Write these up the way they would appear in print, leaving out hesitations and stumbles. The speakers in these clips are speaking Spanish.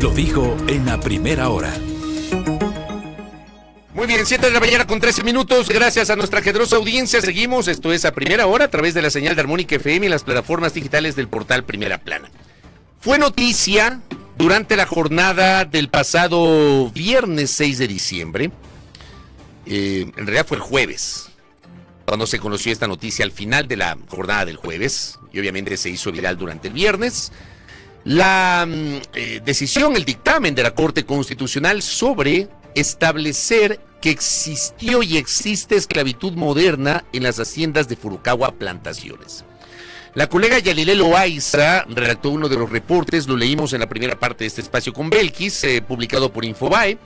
Lo dijo en la primera hora. Muy bien, 7 de la mañana con 13 minutos. Gracias a nuestra generosa audiencia. Seguimos, esto es a primera hora, a través de la señal de Armónica FM y las plataformas digitales del portal Primera Plana. Fue noticia durante la jornada del pasado viernes 6 de diciembre. En realidad fue el jueves, cuando se conoció esta noticia al final de la jornada del jueves. Y obviamente se hizo viral durante el viernes. La decisión, el dictamen de la Corte Constitucional sobre establecer que existió y existe esclavitud moderna en las haciendas de Furukawa Plantaciones. La colega Yalilé Loaiza redactó uno de los reportes, lo leímos en la primera parte de este espacio con Belkis, publicado por Infobae.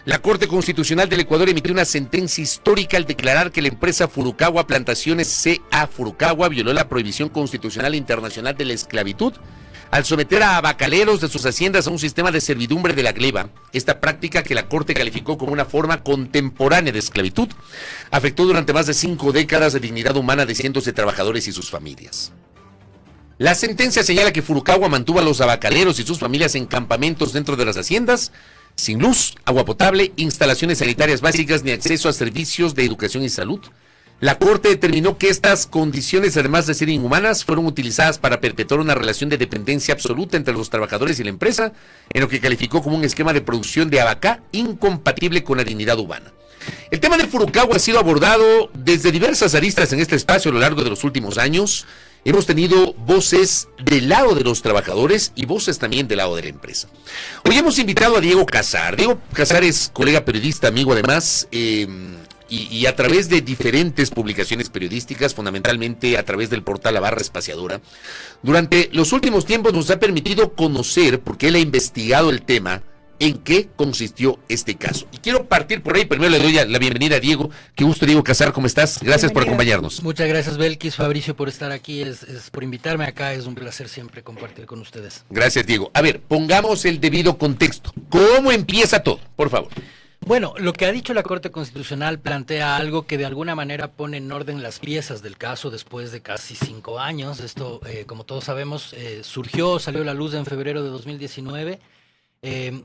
La Corte Constitucional del Ecuador emitió una sentencia histórica al declarar que la empresa Furukawa Plantaciones C.A. Furukawa violó la prohibición constitucional internacional de la esclavitud al someter a abacaleros de sus haciendas a un sistema de servidumbre de la gleba. Esta práctica, que la Corte calificó como una forma contemporánea de esclavitud, afectó durante más de 5 décadas la dignidad humana de cientos de trabajadores y sus familias. La sentencia señala que Furukawa mantuvo a los abacaleros y sus familias en campamentos dentro de las haciendas, sin luz, agua potable, instalaciones sanitarias básicas ni acceso a servicios de educación y salud. La Corte determinó que estas condiciones, además de ser inhumanas, fueron utilizadas para perpetuar una relación de dependencia absoluta entre los trabajadores y la empresa, en lo que calificó como un esquema de producción de abacá incompatible con la dignidad humana. El tema de Furukawa ha sido abordado desde diversas aristas en este espacio a lo largo de los últimos años. Hemos tenido voces del lado de los trabajadores y voces también del lado de la empresa. Hoy hemos invitado a Diego Casar. Diego Casar es colega periodista, amigo además, y a través de diferentes publicaciones periodísticas, fundamentalmente a través del portal La Barra Espaciadora, durante los últimos tiempos nos ha permitido conocer, porque él ha investigado el tema, en qué consistió este caso. Y quiero partir por ahí. Primero le doy la bienvenida a Diego. Qué gusto, Diego Casar, ¿cómo estás? Gracias por acompañarnos. Muchas gracias, Belkis, Fabricio, por estar aquí, es por invitarme acá. Es un placer siempre compartir con ustedes. Gracias, Diego. A ver, pongamos el debido contexto. ¿Cómo empieza todo? Por favor. Bueno, lo que ha dicho la Corte Constitucional plantea algo que de alguna manera pone en orden las piezas del caso después de casi 5 años. Esto, como todos sabemos, salió a la luz en febrero de 2019.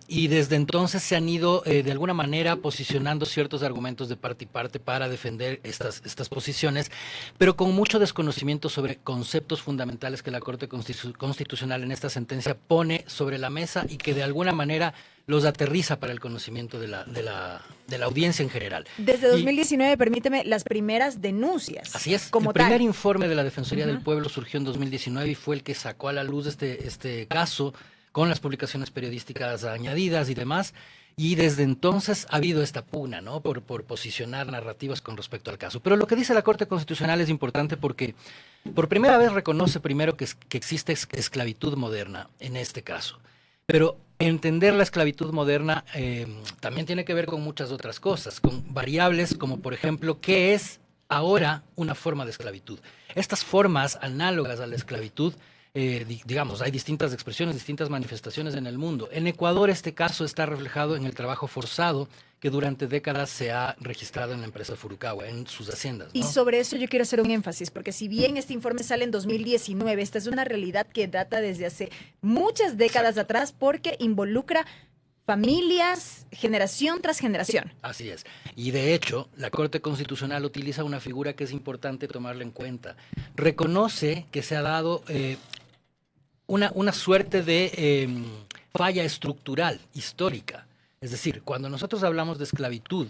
Y desde entonces se han ido de alguna manera posicionando ciertos argumentos de parte y parte para defender estas posiciones, pero con mucho desconocimiento sobre conceptos fundamentales que la Corte Constitucional en esta sentencia pone sobre la mesa y que de alguna manera los aterriza para el conocimiento de la audiencia en general. Desde 2019, permíteme, las primeras denuncias. Así es, el primer informe de la Defensoría del Pueblo surgió en 2019 y fue el que sacó a la luz este caso, con las publicaciones periodísticas añadidas y demás, y desde entonces ha habido esta pugna, ¿no?, por posicionar narrativas con respecto al caso. Pero lo que dice la Corte Constitucional es importante porque por primera vez reconoce primero que existe esclavitud moderna en este caso. Pero entender la esclavitud moderna también tiene que ver con muchas otras cosas, con variables como, por ejemplo, ¿qué es ahora una forma de esclavitud? Estas formas análogas a la esclavitud, digamos, hay distintas expresiones, distintas manifestaciones en el mundo. En Ecuador este caso está reflejado en el trabajo forzado que durante décadas se ha registrado en la empresa Furukawa, en sus haciendas, ¿no? Y sobre eso yo quiero hacer un énfasis, porque si bien este informe sale en 2019, esta es una realidad que data desde hace muchas décadas atrás, porque involucra familias, generación tras generación. Así es. Y de hecho, la Corte Constitucional utiliza una figura que es importante tomarla en cuenta. Reconoce que se ha dado una suerte de falla estructural, histórica. Es decir, cuando nosotros hablamos de esclavitud,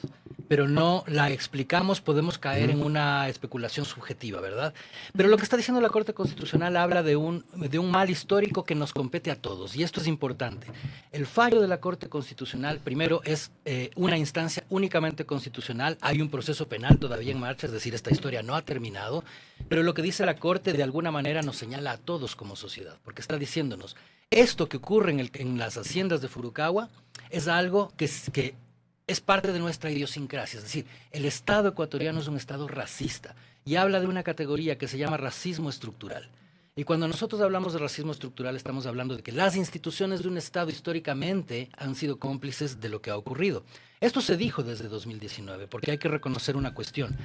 pero no la explicamos, podemos caer en una especulación subjetiva, ¿verdad? Pero lo que está diciendo la Corte Constitucional habla de un mal histórico que nos compete a todos, y esto es importante. El fallo de la Corte Constitucional, primero, es una instancia únicamente constitucional. Hay un proceso penal todavía en marcha, es decir, esta historia no ha terminado, pero lo que dice la Corte de alguna manera nos señala a todos como sociedad, porque está diciéndonos, esto que ocurre en las haciendas de Furukawa es algo que es parte de nuestra idiosincrasia. Es decir, el Estado ecuatoriano es un Estado racista y habla de una categoría que se llama racismo estructural. Y cuando nosotros hablamos de racismo estructural, estamos hablando de que las instituciones de un Estado históricamente han sido cómplices de lo que ha ocurrido. Esto se dijo desde 2019, porque hay que reconocer una cuestión.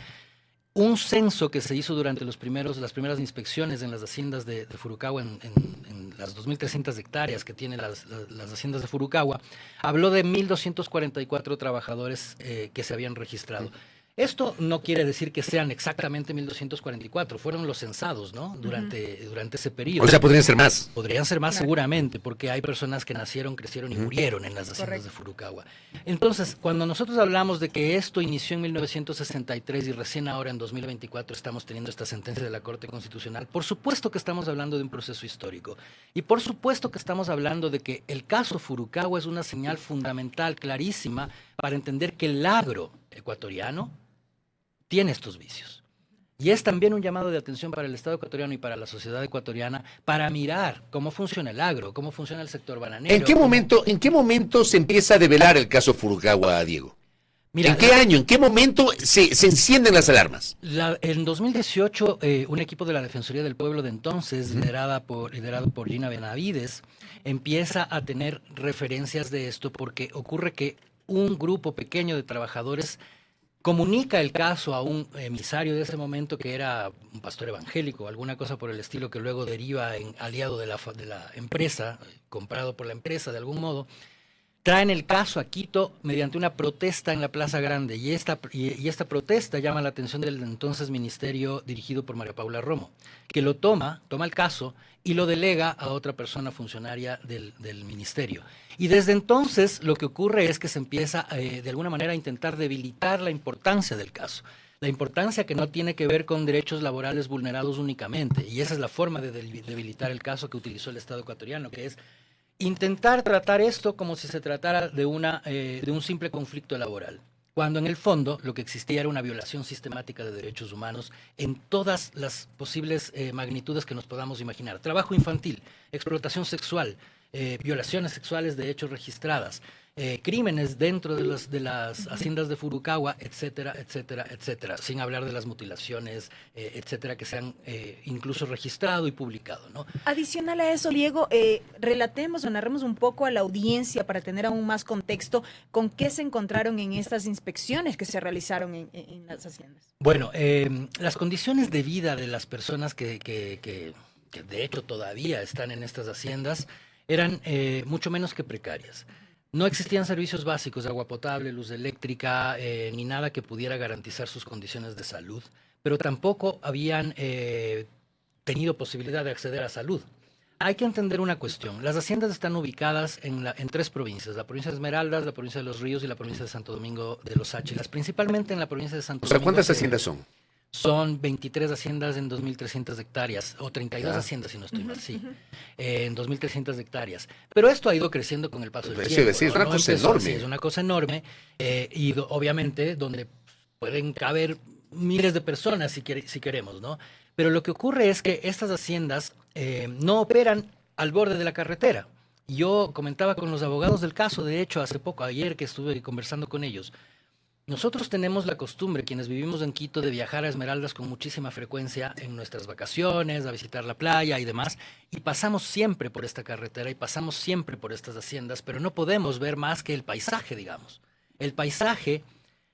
un censo que se hizo durante las primeras inspecciones en las haciendas de Furukawa, en las 2.300 hectáreas que tienen las haciendas de Furukawa, habló de 1.244 trabajadores que se habían registrado. Esto no quiere decir que sean exactamente 1.244, fueron los censados, ¿no? Durante ese periodo. O sea, podrían ser más. Podrían ser más, Claro. seguramente, porque hay personas que nacieron, crecieron y murieron en las haciendas de Furukawa. Entonces, cuando nosotros hablamos de que esto inició en 1963 y recién ahora en 2024 estamos teniendo esta sentencia de la Corte Constitucional, por supuesto que estamos hablando de un proceso histórico. Y por supuesto que estamos hablando de que el caso Furukawa es una señal fundamental, clarísima, para entender que el agro ecuatoriano tiene estos vicios. Y es también un llamado de atención para el Estado ecuatoriano y para la sociedad ecuatoriana para mirar cómo funciona el agro, cómo funciona el sector bananero. ¿En qué momento se empieza a develar el caso Furukawa, Diego? Mira, ¿En qué año, en qué momento se encienden las alarmas? En 2018, un equipo de la Defensoría del Pueblo de entonces, liderado por Gina Benavides, empieza a tener referencias de esto porque ocurre que un grupo pequeño de trabajadores comunica el caso a un emisario de ese momento que era un pastor evangélico, alguna cosa por el estilo, que luego deriva en aliado de la empresa, comprado por la empresa de algún modo. Traen el caso a Quito mediante una protesta en la Plaza Grande y esta protesta llama la atención del entonces ministerio dirigido por María Paula Romo, que lo toma el caso y lo delega a otra persona funcionaria del ministerio. Y desde entonces lo que ocurre es que se empieza de alguna manera a intentar debilitar la importancia del caso. La importancia que no tiene que ver con derechos laborales vulnerados únicamente. Y esa es la forma de debilitar el caso que utilizó el Estado ecuatoriano, que es intentar tratar esto como si se tratara de un simple conflicto laboral, cuando en el fondo lo que existía era una violación sistemática de derechos humanos en todas las posibles magnitudes que nos podamos imaginar. Trabajo infantil, explotación sexual, violaciones sexuales de hechos registradas, crímenes dentro de las haciendas de Furukawa, etcétera, etcétera, etcétera, sin hablar de las mutilaciones, etcétera, que se han incluso registrado y publicado, ¿no? Adicional a eso, Diego, relatemos o narremos un poco a la audiencia para tener aún más contexto con qué se encontraron en estas inspecciones que se realizaron en las haciendas. Bueno, las condiciones de vida de las personas que de hecho todavía están en estas haciendas eran mucho menos que precarias. No existían servicios básicos de agua potable, luz eléctrica, ni nada que pudiera garantizar sus condiciones de salud, pero tampoco habían tenido posibilidad de acceder a salud. Hay que entender una cuestión. Las haciendas están ubicadas en 3 provincias, la provincia de Esmeraldas, la provincia de Los Ríos y la provincia de Santo Domingo de los Áchilas, principalmente en la provincia de Santo Domingo. ¿Cuántas haciendas son? Son 23 haciendas en 2.300 hectáreas, o 32 haciendas si no estoy mal, sí, en 2.300 hectáreas. Pero esto ha ido creciendo con el paso del tiempo. Sí, es una cosa empezó enorme. así, es una cosa enorme, y obviamente donde pueden caber miles de personas si queremos, ¿no? Pero lo que ocurre es que estas haciendas no operan al borde de la carretera. Yo comentaba con los abogados del caso, de hecho, ayer que estuve conversando con ellos. Nosotros tenemos la costumbre, quienes vivimos en Quito, de viajar a Esmeraldas con muchísima frecuencia en nuestras vacaciones, a visitar la playa y demás, y pasamos siempre por esta carretera y pasamos siempre por estas haciendas, pero no podemos ver más que el paisaje, digamos. El paisaje,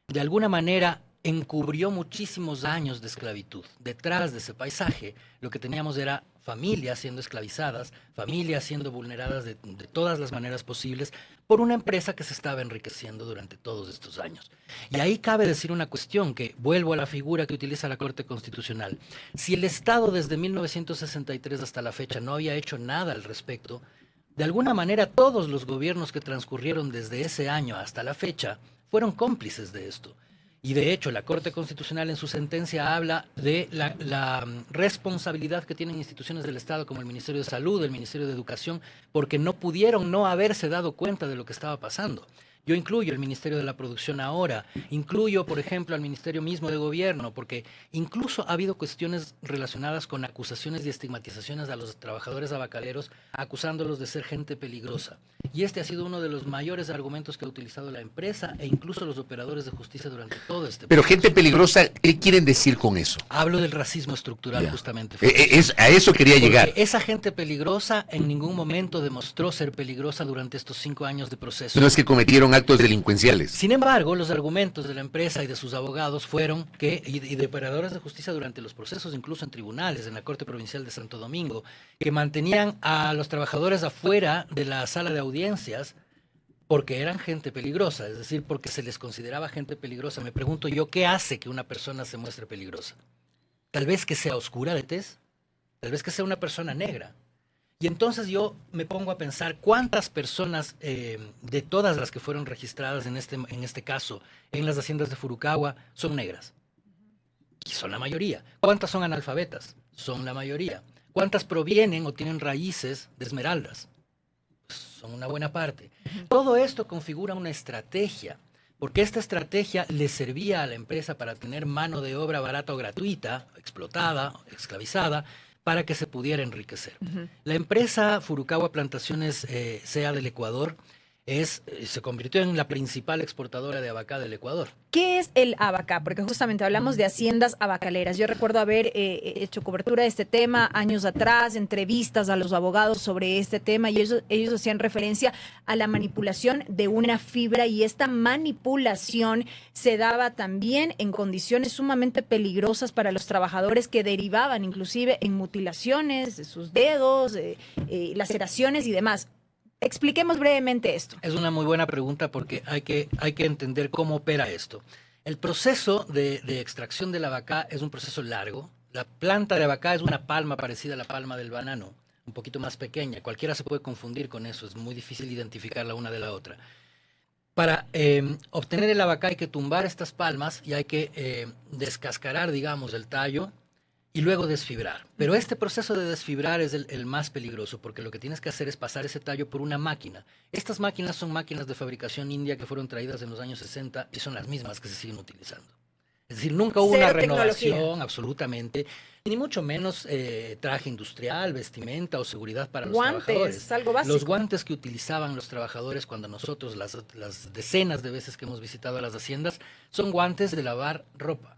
de alguna manera, encubrió muchísimos años de esclavitud. Detrás de ese paisaje, lo que teníamos era familias siendo esclavizadas, familias siendo vulneradas de todas las maneras posibles por una empresa que se estaba enriqueciendo durante todos estos años. Y ahí cabe decir una cuestión, que vuelvo a la figura que utiliza la Corte Constitucional. Si el Estado desde 1963 hasta la fecha no había hecho nada al respecto, de alguna manera todos los gobiernos que transcurrieron desde ese año hasta la fecha fueron cómplices de esto. Y de hecho, la Corte Constitucional en su sentencia habla de la responsabilidad que tienen instituciones del Estado como el Ministerio de Salud, el Ministerio de Educación, porque no pudieron no haberse dado cuenta de lo que estaba pasando. Yo incluyo el Ministerio de la Producción ahora, incluyo, por ejemplo, al Ministerio mismo de Gobierno, porque incluso ha habido cuestiones relacionadas con acusaciones y estigmatizaciones a los trabajadores tabacaleros, acusándolos de ser gente peligrosa. Y este ha sido uno de los mayores argumentos que ha utilizado la empresa e incluso los operadores de justicia durante todo este Pero proceso. gente peligrosa, ¿qué quieren decir con eso? Hablo del racismo estructural, Ya. justamente. A eso quería Porque llegar. esa gente peligrosa en ningún momento demostró ser peligrosa durante estos 5 años de proceso. No es que cometieron actos delincuenciales. Sin embargo, los argumentos de la empresa y de sus abogados fueron que, y de operadores de justicia durante los procesos, incluso en tribunales, en la Corte Provincial de Santo Domingo, que mantenían a los trabajadores afuera de la sala de audiencias porque eran gente peligrosa, es decir, porque se les consideraba gente peligrosa. Me pregunto yo, ¿qué hace que una persona se muestre peligrosa? Tal vez que sea oscura de tez, tal vez que sea una persona negra. Y entonces yo me pongo a pensar cuántas personas de todas las que fueron registradas en este caso en las haciendas de Furukawa son negras. Y son la mayoría. ¿Cuántas son analfabetas? Son la mayoría. ¿Cuántas provienen o tienen raíces de esmeraldas? Pues son una buena parte. Todo esto configura una estrategia, porque esta estrategia le servía a la empresa para tener mano de obra barata o gratuita, explotada, esclavizada, para que se pudiera enriquecer. La empresa Furukawa Plantaciones SEA del Ecuador se convirtió en la principal exportadora de abacá del Ecuador. ¿Qué es el abacá? Porque justamente hablamos de haciendas abacaleras. Yo recuerdo haber hecho cobertura de este tema años atrás, entrevistas a los abogados sobre este tema, y ellos hacían referencia a la manipulación de una fibra, y esta manipulación se daba también en condiciones sumamente peligrosas para los trabajadores, que derivaban inclusive en mutilaciones de sus dedos, laceraciones y demás. Expliquemos brevemente esto. Es una muy buena pregunta porque hay que entender cómo opera esto. El proceso de extracción del abacá es un proceso largo. La planta de abacá es una palma parecida a la palma del banano, un poquito más pequeña. Cualquiera se puede confundir con eso, es muy difícil identificar la una de la otra. Para obtener el abacá hay que tumbar estas palmas y hay que descascarar, digamos, el tallo y luego desfibrar. Pero este proceso de desfibrar es el más peligroso, porque lo que tienes que hacer es pasar ese tallo por una máquina. Estas máquinas son máquinas de fabricación india que fueron traídas en los años 60 y son las mismas que se siguen utilizando. Es decir, nunca hubo una renovación, absolutamente, ni mucho menos traje industrial, vestimenta o seguridad para los trabajadores. Algo básico. Los guantes que utilizaban los trabajadores cuando nosotros, las decenas de veces que hemos visitado las haciendas, son guantes de lavar ropa,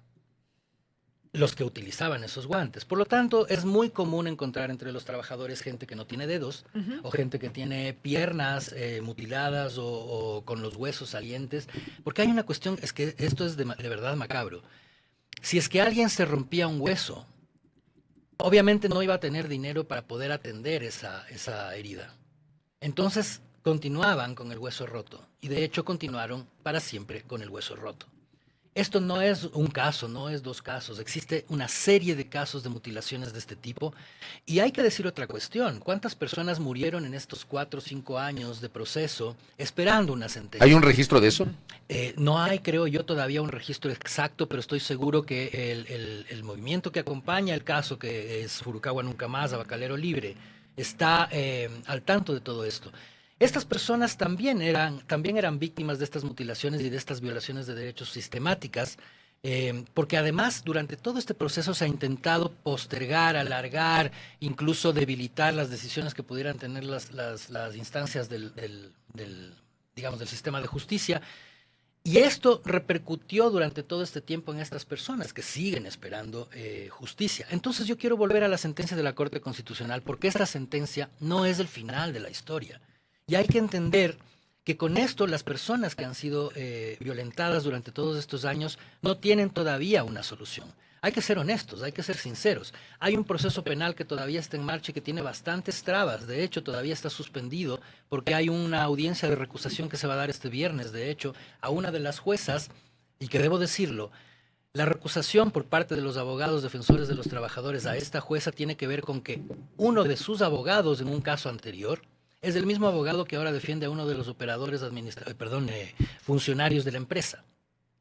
los que utilizaban esos guantes. Por lo tanto, es muy común encontrar entre los trabajadores gente que no tiene dedos, o gente que tiene piernas mutiladas o con los huesos salientes, porque hay una cuestión, es que esto es de verdad macabro. Si es que alguien se rompía un hueso, obviamente no iba a tener dinero para poder atender esa herida. Entonces continuaban con el hueso roto, y de hecho continuaron para siempre con el hueso roto. Esto no es un caso, no es dos casos. Existe una serie de casos de mutilaciones de este tipo. Y hay que decir otra cuestión. ¿Cuántas personas murieron en estos 4 o 5 años de proceso esperando una sentencia? ¿Hay un registro de eso? No hay, creo yo, todavía un registro exacto, pero estoy seguro que el movimiento que acompaña el caso, que es Furukawa Nunca Más, Abacalero Libre, está al tanto de todo esto. Estas personas también eran víctimas de estas mutilaciones y de estas violaciones de derechos sistemáticas, porque además durante todo este proceso se ha intentado postergar, alargar, incluso debilitar las decisiones que pudieran tener las instancias del sistema de justicia. Y esto repercutió durante todo este tiempo en estas personas que siguen esperando justicia. Entonces yo quiero volver a la sentencia de la Corte Constitucional, porque esta sentencia no es el final de la historia. Y hay que entender que con esto las personas que han sido violentadas durante todos estos años no tienen todavía una solución. Hay que ser honestos, hay que ser sinceros. Hay un proceso penal que todavía está en marcha y que tiene bastantes trabas. De hecho, todavía está suspendido porque hay una audiencia de recusación que se va a dar este viernes, de hecho, a una de las juezas, y que debo decirlo, la recusación por parte de los abogados defensores de los trabajadores a esta jueza tiene que ver con que uno de sus abogados en un caso anterior es el mismo abogado que ahora defiende a uno de los operadores funcionarios de la empresa.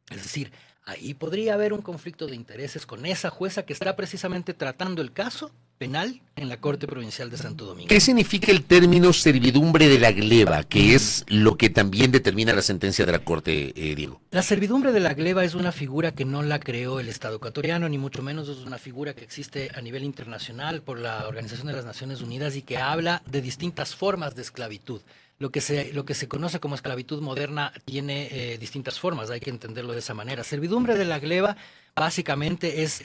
Es decir, ahí podría haber un conflicto de intereses con esa jueza que está precisamente tratando el caso penal en la Corte Provincial de Santo Domingo. ¿Qué significa el término servidumbre de la gleba, que es lo que también determina la sentencia de la Corte, Diego? La servidumbre de la gleba es una figura que no la creó el Estado ecuatoriano, ni mucho menos es una figura que existe a nivel internacional por la Organización de las Naciones Unidas y que habla de distintas formas de esclavitud. Lo que se conoce como esclavitud moderna tiene distintas formas, hay que entenderlo de esa manera. Servidumbre de la gleba básicamente es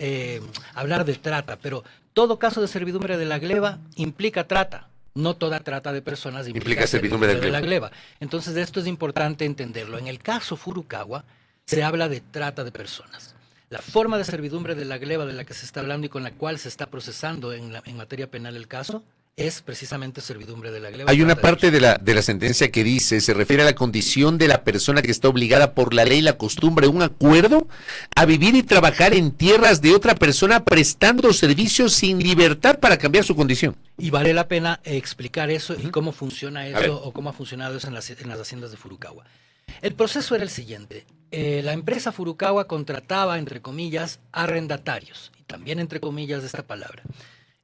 hablar de trata, pero todo caso de servidumbre de la gleba implica trata. No toda trata de personas implica servidumbre de la gleba. Entonces esto es importante entenderlo. En el caso Furukawa se habla de trata de personas. La forma de servidumbre de la gleba de la que se está hablando y con la cual se está procesando en materia penal el caso es precisamente servidumbre de la gleba. Hay una parte de la sentencia que dice, se refiere a la condición de la persona que está obligada por la ley, la costumbre, un acuerdo, a vivir y trabajar en tierras de otra persona prestando servicios sin libertad para cambiar su condición. Y vale la pena explicar eso y cómo funciona eso o cómo ha funcionado eso en las haciendas de Furukawa. El proceso era el siguiente. La empresa Furukawa contrataba, entre comillas, arrendatarios, y también entre comillas esta palabra.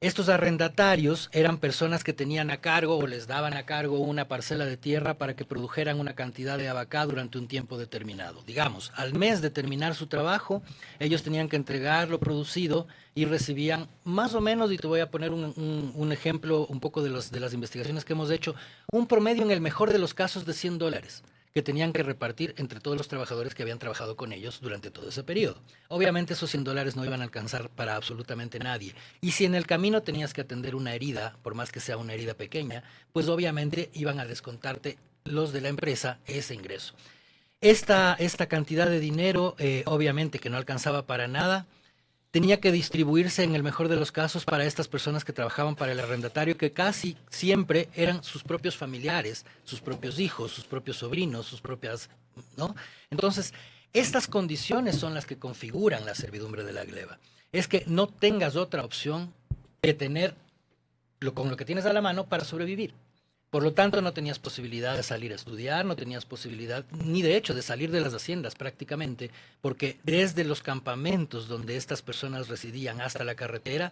Estos arrendatarios eran personas que tenían a cargo o les daban a cargo una parcela de tierra para que produjeran una cantidad de abacá durante un tiempo determinado. Digamos, al mes de terminar su trabajo, ellos tenían que entregar lo producido y recibían más o menos, y te voy a poner un ejemplo un poco de las investigaciones que hemos hecho, un promedio en el mejor de los casos de $100. Que tenían que repartir entre todos los trabajadores que habían trabajado con ellos durante todo ese periodo. Obviamente esos $100 no iban a alcanzar para absolutamente nadie. Y si en el camino tenías que atender una herida, por más que sea una herida pequeña, pues obviamente iban a descontarte los de la empresa ese ingreso. Esta cantidad de dinero, obviamente que no alcanzaba para nada, tenía que distribuirse en el mejor de los casos para estas personas que trabajaban para el arrendatario, que casi siempre eran sus propios familiares, sus propios hijos, sus propios sobrinos, sus propias, ¿no? Entonces, estas condiciones son las que configuran la servidumbre de la gleba. Es que no tengas otra opción que tener con lo que tienes a la mano para sobrevivir. Por lo tanto, no tenías posibilidad de salir a estudiar, no tenías posibilidad, ni de hecho, de salir de las haciendas prácticamente, porque desde los campamentos donde estas personas residían hasta la carretera,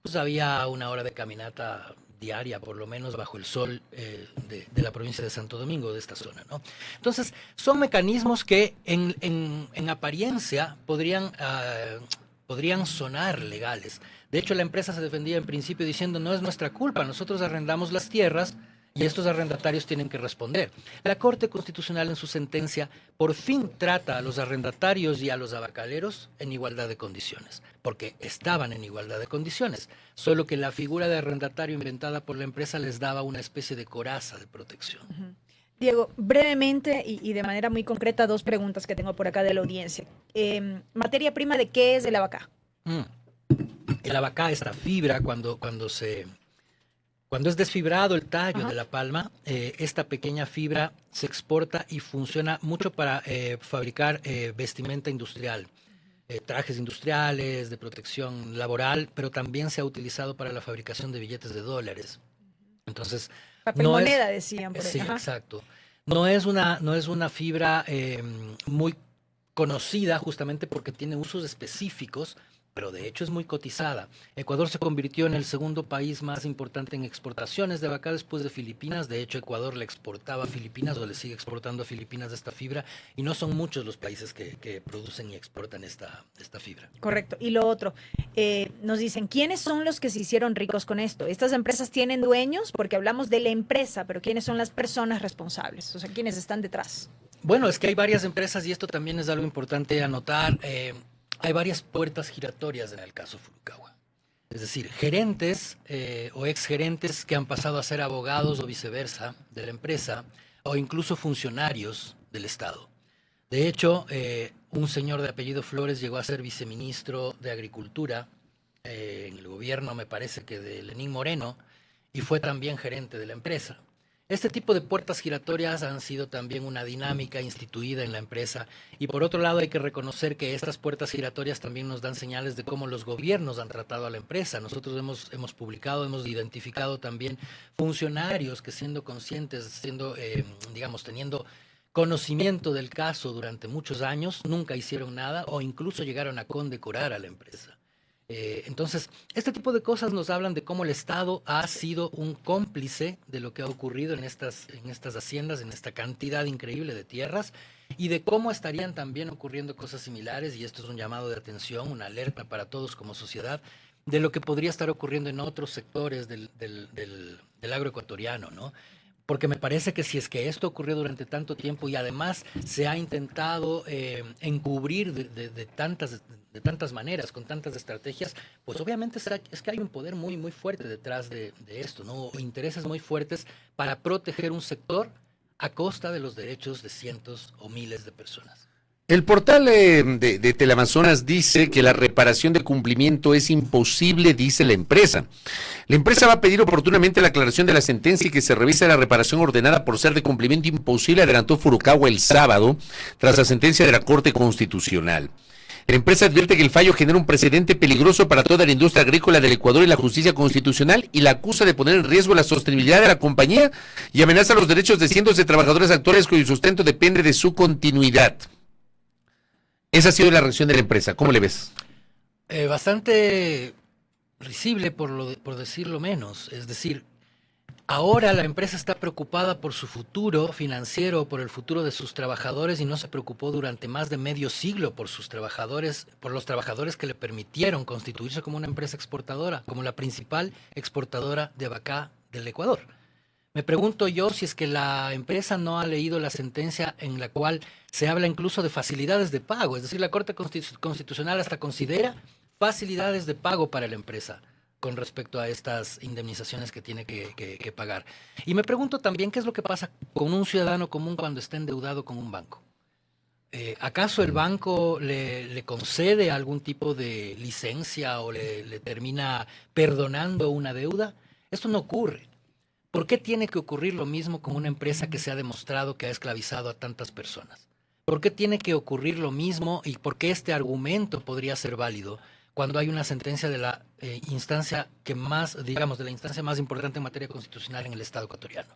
pues había 1 hora de caminata diaria, por lo menos bajo el sol de la provincia de Santo Domingo, de esta zona, ¿no? Entonces, son mecanismos que en apariencia podrían sonar legales. De hecho, la empresa se defendía en principio diciendo, no es nuestra culpa, nosotros arrendamos las tierras, y estos arrendatarios tienen que responder. La Corte Constitucional en su sentencia por fin trata a los arrendatarios y a los abacaleros en igualdad de condiciones, porque estaban en igualdad de condiciones, solo que la figura de arrendatario inventada por la empresa les daba una especie de coraza de protección. Diego, brevemente y de manera muy concreta, 2 preguntas que tengo por acá de la audiencia. Materia prima de qué es el abacá. El abacá, esta fibra, cuando es desfibrado el tallo de la palma, esta pequeña fibra se exporta y funciona mucho para fabricar vestimenta industrial, trajes industriales, de protección laboral, pero también se ha utilizado para la fabricación de billetes de dólares. Entonces, papel moneda, decían por ahí. Sí, exacto. No es una fibra muy conocida justamente porque tiene usos específicos, pero de hecho es muy cotizada. Ecuador se convirtió en el segundo país más importante en exportaciones de abacá después de Filipinas. De hecho, Ecuador le exportaba a Filipinas o le sigue exportando a Filipinas esta fibra, y no son muchos los países que producen y exportan esta fibra. Correcto. Y lo otro, nos dicen, ¿quiénes son los que se hicieron ricos con esto? ¿Estas empresas tienen dueños? Porque hablamos de la empresa, pero ¿quiénes son las personas responsables? O sea, ¿quiénes están detrás? Bueno, es que hay varias empresas y esto también es algo importante anotar. Hay varias puertas giratorias en el caso Furukawa. Es decir, gerentes o exgerentes que han pasado a ser abogados o viceversa de la empresa, o incluso funcionarios del Estado. De hecho, un señor de apellido Flores llegó a ser viceministro de Agricultura en el gobierno, me parece que de Lenín Moreno, y fue también gerente de la empresa. Este tipo de puertas giratorias han sido también una dinámica instituida en la empresa, y por otro lado hay que reconocer que estas puertas giratorias también nos dan señales de cómo los gobiernos han tratado a la empresa. Nosotros hemos publicado, hemos identificado también funcionarios que, siendo conscientes, teniendo conocimiento del caso durante muchos años, nunca hicieron nada o incluso llegaron a condecorar a la empresa. Entonces, este tipo de cosas nos hablan de cómo el Estado ha sido un cómplice de lo que ha ocurrido en estas haciendas, en esta cantidad increíble de tierras, y de cómo estarían también ocurriendo cosas similares, y esto es un llamado de atención, una alerta para todos como sociedad, de lo que podría estar ocurriendo en otros sectores del agroecuatoriano, ¿no? Porque me parece que si es que esto ocurrió durante tanto tiempo y además se ha intentado encubrir de tantas maneras, con tantas estrategias, pues obviamente es que hay un poder muy, muy fuerte detrás de esto, ¿no? Intereses muy fuertes para proteger un sector a costa de los derechos de cientos o miles de personas. El portal de Teleamazonas dice que la reparación de cumplimiento es imposible, dice la empresa. La empresa va a pedir oportunamente la aclaración de la sentencia y que se revise la reparación ordenada por ser de cumplimiento imposible, adelantó Furukawa el sábado, tras la sentencia de la Corte Constitucional. La empresa advierte que el fallo genera un precedente peligroso para toda la industria agrícola del Ecuador y la justicia constitucional, y la acusa de poner en riesgo la sostenibilidad de la compañía y amenaza los derechos de cientos de trabajadores actuales cuyo sustento depende de su continuidad. Esa ha sido la reacción de la empresa. ¿Cómo le ves? Bastante risible, por decirlo menos. Es decir, ahora la empresa está preocupada por su futuro financiero, por el futuro de sus trabajadores, y no se preocupó durante más de medio siglo por sus trabajadores, por los trabajadores que le permitieron constituirse como una empresa exportadora, como la principal exportadora de abacá del Ecuador. Me pregunto yo si es que la empresa no ha leído la sentencia en la cual se habla incluso de facilidades de pago. Es decir, la Corte Constitucional hasta considera facilidades de pago para la empresa con respecto a estas indemnizaciones que tiene que pagar. Y me pregunto también qué es lo que pasa con un ciudadano común cuando está endeudado con un banco. ¿Acaso el banco le concede algún tipo de licencia o le termina perdonando una deuda? Esto no ocurre. ¿Por qué tiene que ocurrir lo mismo con una empresa que se ha demostrado que ha esclavizado a tantas personas? ¿Por qué tiene que ocurrir lo mismo y por qué este argumento podría ser válido cuando hay una sentencia de la instancia que más, digamos, de la instancia más importante en materia constitucional en el Estado ecuatoriano?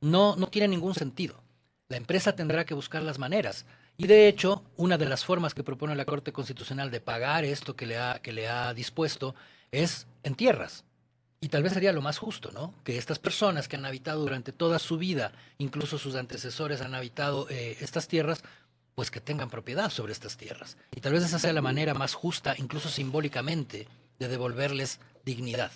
No tiene ningún sentido. La empresa tendrá que buscar las maneras. Y de hecho, una de las formas que propone la Corte Constitucional de pagar esto que le ha dispuesto es en tierras. Y tal vez sería lo más justo, ¿no? Que estas personas que han habitado durante toda su vida, incluso sus antecesores han habitado estas tierras, pues que tengan propiedad sobre estas tierras. Y tal vez esa sea la manera más justa, incluso simbólicamente, de devolverles dignidad.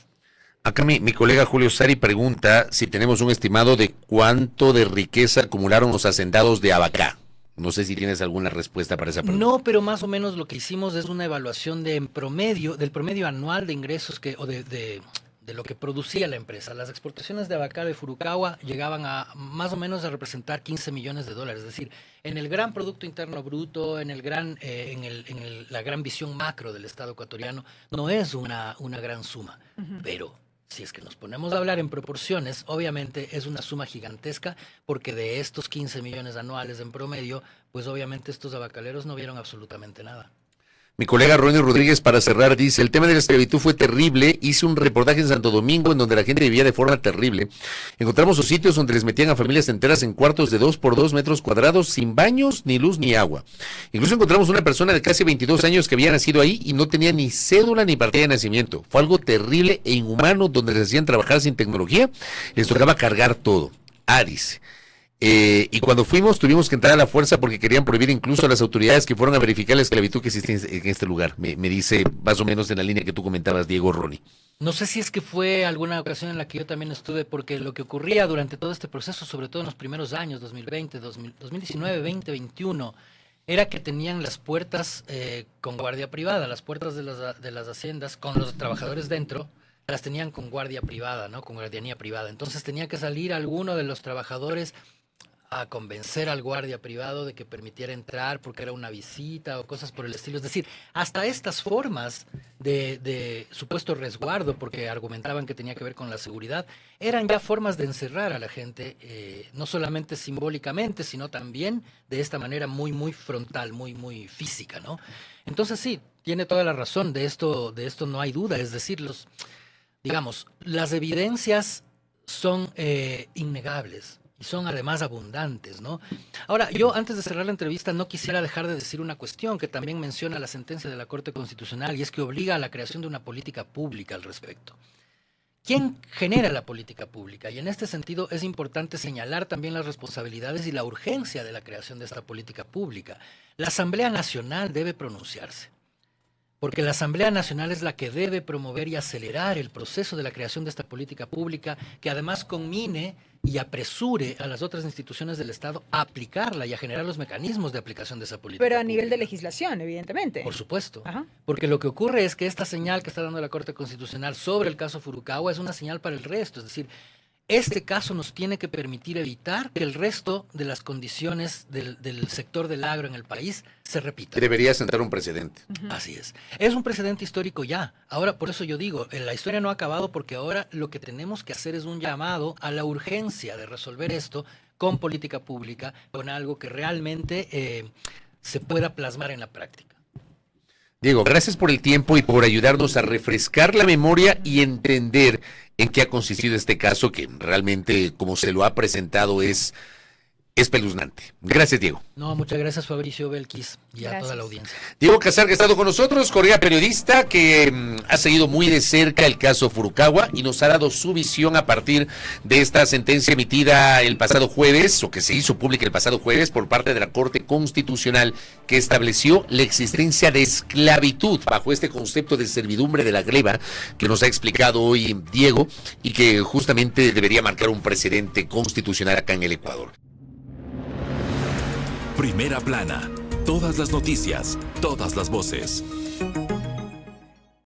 Acá mi colega Julio Sari pregunta si tenemos un estimado de cuánto de riqueza acumularon los hacendados de Abacá. No sé si tienes alguna respuesta para esa pregunta. No, pero más o menos lo que hicimos es una evaluación del promedio anual de ingresos de lo que producía la empresa. Las exportaciones de abacá de Furukawa llegaban a más o menos a representar 15 millones de dólares. Es decir, en el gran Producto Interno Bruto, en la gran visión macro del Estado ecuatoriano, no es una gran suma. Pero si es que nos ponemos a hablar en proporciones, obviamente es una suma gigantesca, porque de estos 15 millones anuales en promedio, pues obviamente estos abacaleros no vieron absolutamente nada. Mi colega Ronnie Rodríguez, para cerrar, dice: el tema de la esclavitud fue terrible. Hice un reportaje en Santo Domingo en donde la gente vivía de forma terrible. Encontramos los sitios donde les metían a familias enteras en cuartos de 2 por 2 metros cuadrados, sin baños, ni luz, ni agua. Incluso encontramos una persona de casi 22 años que había nacido ahí y no tenía ni cédula ni partida de nacimiento. Fue algo terrible e inhumano, donde les hacían trabajar sin tecnología, les tocaba cargar todo. Dice. Y cuando fuimos tuvimos que entrar a la fuerza porque querían prohibir incluso a las autoridades que fueron a verificar la esclavitud que existe en este lugar. Me dice más o menos en la línea que tú comentabas, Diego, Ronnie. No sé si es que fue alguna ocasión en la que yo también estuve, porque lo que ocurría durante todo este proceso, sobre todo en los primeros años, 2020, 2019, 2021, era que tenían las puertas con guardia privada, las puertas de las haciendas con los trabajadores dentro, las tenían con guardia privada, ¿no? Con guardianía privada. Entonces tenía que salir alguno de los trabajadores a convencer al guardia privado de que permitiera entrar porque era una visita o cosas por el estilo. Es decir, hasta estas formas de supuesto resguardo, porque argumentaban que tenía que ver con la seguridad, eran ya formas de encerrar a la gente, no solamente simbólicamente, sino también de esta manera muy, muy frontal, muy, muy física, ¿no? Entonces sí, tiene toda la razón, de esto no hay duda. Es decir, las evidencias son innegables. y son además abundantes, ¿no? Ahora, yo antes de cerrar la entrevista no quisiera dejar de decir una cuestión que también menciona la sentencia de la Corte Constitucional, y es que obliga a la creación de una política pública al respecto. ¿Quién genera la política pública? Y en este sentido es importante señalar también las responsabilidades y la urgencia de la creación de esta política pública. La Asamblea Nacional debe pronunciarse, porque la Asamblea Nacional es la que debe promover y acelerar el proceso de la creación de esta política pública, que además conmine y apresure a las otras instituciones del Estado a aplicarla y a generar los mecanismos de aplicación de esa política Pero a nivel de pública. legislación, evidentemente. Por supuesto. Ajá. Porque lo que ocurre es que esta señal que está dando la Corte Constitucional sobre el caso Furukawa es una señal para el resto. Es decir, este caso nos tiene que permitir evitar que el resto de las condiciones del sector del agro en el país se repitan. Debería sentar un precedente. Así es. Es un precedente histórico ya. Ahora, por eso yo digo, la historia no ha acabado, porque ahora lo que tenemos que hacer es un llamado a la urgencia de resolver esto con política pública, con algo que realmente se pueda plasmar en la práctica. Diego, gracias por el tiempo y por ayudarnos a refrescar la memoria y entender en qué ha consistido este caso, que realmente, como se lo ha presentado, es espeluznante. Gracias, Diego. No, muchas gracias, Fabricio Belkis, y a Gracias. toda la audiencia. Diego Casar, que ha estado con nosotros, colega periodista que ha seguido muy de cerca el caso Furukawa y nos ha dado su visión a partir de esta sentencia emitida el pasado jueves, o que se hizo pública el pasado jueves por parte de la Corte Constitucional, que estableció la existencia de esclavitud bajo este concepto de servidumbre de la gleba que nos ha explicado hoy Diego, y que justamente debería marcar un precedente constitucional acá en el Ecuador. Primera plana. Todas las noticias, todas las voces.